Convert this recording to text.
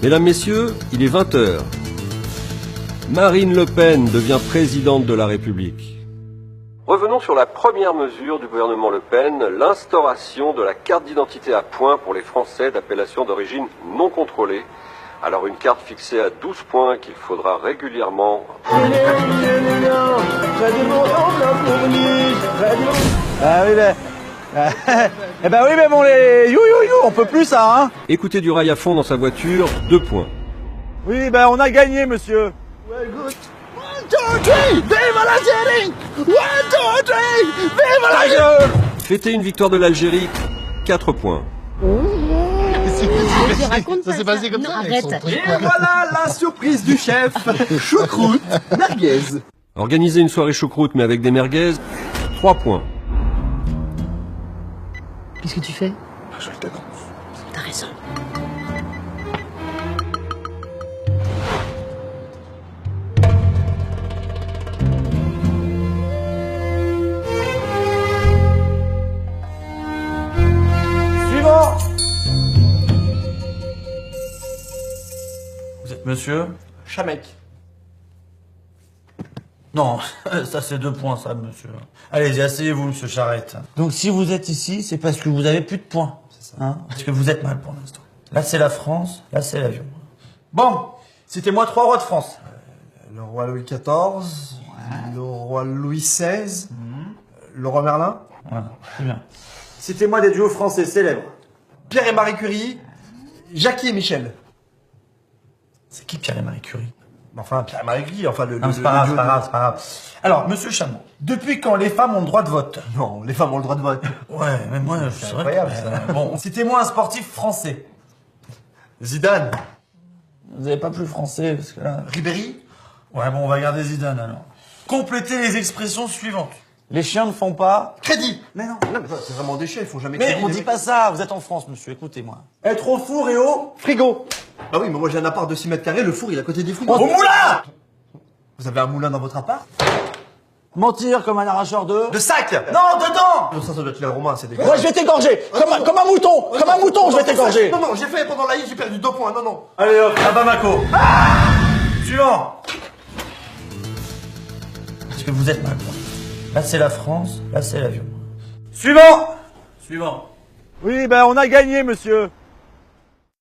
Mesdames, Messieurs, il est 20h. Marine Le Pen devient présidente de la République. Revenons sur la première mesure du gouvernement Le Pen, l'instauration de la carte d'identité à points pour les Français d'appellation d'origine non contrôlée. Alors une carte fixée à 12 points qu'il faudra régulièrement... Ah oui, eh ben oui, mais bon, les on peut plus ça, hein. Écoutez du rail à fond dans sa voiture, 2 points. Oui, ben on a gagné, monsieur. Well, good. 1, 2, 3, vive l'Algérie! 1, 2, 3, vive l'Algérie! Fêter une victoire de l'Algérie, 4 points. Ça s'est passé comme ça. Arrête. Et voilà la surprise du chef. Choucroute, merguez. Organiser une soirée choucroute mais avec des merguez, 3 points. Qu'est-ce que tu fais? Je le dénonce. T'as raison. Suivant. Vous êtes monsieur Chamec. Non, ça c'est 2 points, ça, monsieur. Allez-y, asseyez-vous, monsieur Charette. Donc si vous êtes ici, c'est parce que vous avez plus de points. C'est ça. Hein, parce que vous êtes mal pour l'instant. Là c'est la France, là c'est l'avion. Bon, citez-moi 3 rois de France. Le roi Louis XIV, le roi Louis XVI, le roi Merlin. Voilà, très bien. Citez-moi des duos français célèbres. Pierre et Marie Curie, Jackie et Michel. C'est qui Pierre et Marie Curie? Enfin, Pierre et Marie Curie, enfin le... Non, c'est pas grave, c'est pas grave, c'est pas grave. Alors, monsieur Chamon, depuis quand les femmes ont le droit de vote? Non, les femmes ont le droit de vote. Ouais, mais moi, je serais... incroyable, ça. Bon, citez-moi un sportif français. Zidane. Vous n'avez pas plus français, parce que là... Ribéry. Ouais, bon, on va garder Zidane, alors. Complétez les expressions suivantes. Les chiens ne font pas... Crédit. Mais non. Non, mais ça, c'est vraiment des chiens, ils font jamais Mais crédit. on les dit mecs. pas ça, vous êtes en France, monsieur, écoutez-moi. Être au four et au... Frigo. Ah oui, mais moi j'ai un appart de 6 mètres carrés, le four il est à côté des frigos. Au moulin. Vous avez un moulin dans votre appart? Mentir comme un arracheur de... De sac. Non, dedans. Ça doit être les Romains, c'est dégueulasse. Ouais, je vais t'égorger comme un mouton. Comme un mouton, je vais t'égorger. Non, non, j'ai fait pendant la I, j'ai perdu 2 points, non, non. Allez hop, à Bamako. Suivant. Parce que vous êtes mal pour l'instant. Là c'est la France, là c'est l'avion. Suivant. Suivant. Oui, ben on a gagné, monsieur.